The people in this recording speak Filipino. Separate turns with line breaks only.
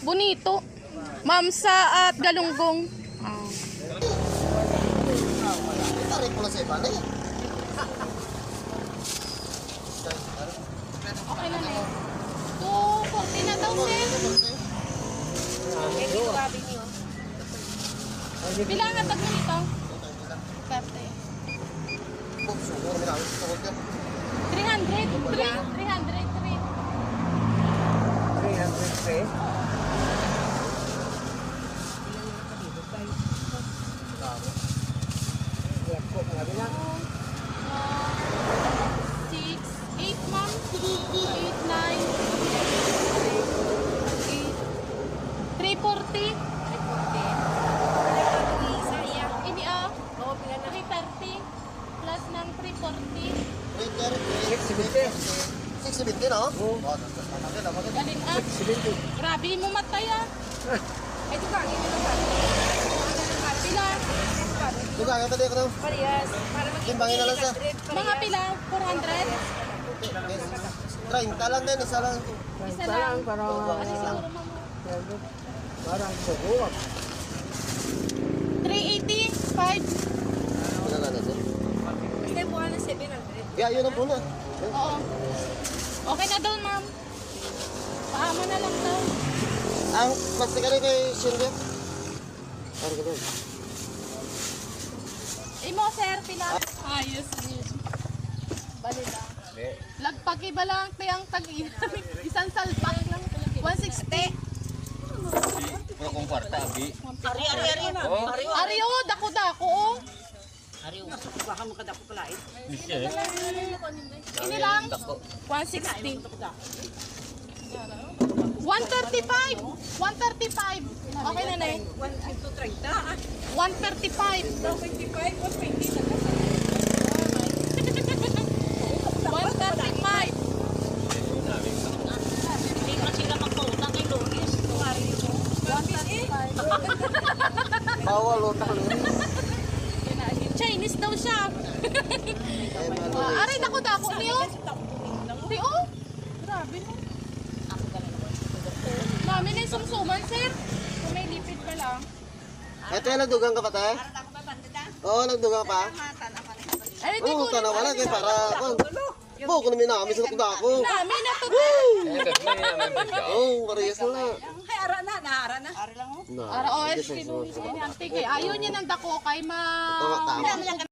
Bonito. Mamsa at galunggong.
Tarik mo na sa iba na eh.
Okay na na. 240 na daw, sir. Bilang nga tag nito? 30. 300.
300
6, 8 ma'am. 8, 9, 340. Ini ah. 330 plus ng 340.
670 no? Oo.
Galing ah. Grabe mo matay ah.
Ito ka, ito ka.
Pila.
Duga, nga tadi ko.
Parehas. Para
Timbangin na lang sa.
Mga pila. 400.
30 lang din, isa lang.
Isa lang.
Parang subukan.
385.
Wala na na sir.
Basta buwan ng 700.
Yeah, yun ang puna.
Oo. Okay na daw, ma'am. Paama na lang daw.
Ang plastic ano kay Shindy? Ano ka doon?
Imo, sir, pila. Ayos din. Bali lang. Lagpag iba lang tayang tag isang salpak lang. 160.
Puro kong kwarta, abi.
Ari na.
Ariyo, dako-dako. Oh.
Ari, baka mo kadako pala eh.
Ini lang. 160. 135. 135. Okay na na eh.
1 to 30.
135.
25, 120 na.
135.
Hindi kasi ka magpautang kay Loris. Ari mo. 135.
Bawal utang ni.
Chinese daw siya.
Ay malo.
Aray, dako-dako niyo. Tiyo. Grabe no. Mami na yung sumsuman, sir. Kung may lipid pa lang.
Ito yung nagdugang ka pa tayo? Oo, nagdugang pa.
Ay, di
Oo,
ko
tanaw ka na kay para. Buko na minami sa ako.
Mami na to.
Oo, parehas na.
Ay, ara na. Naara na. Ari lang mo.
Na.
Ara, oh, kinunin. Ayaw niya ng dako kay ma...
Tama.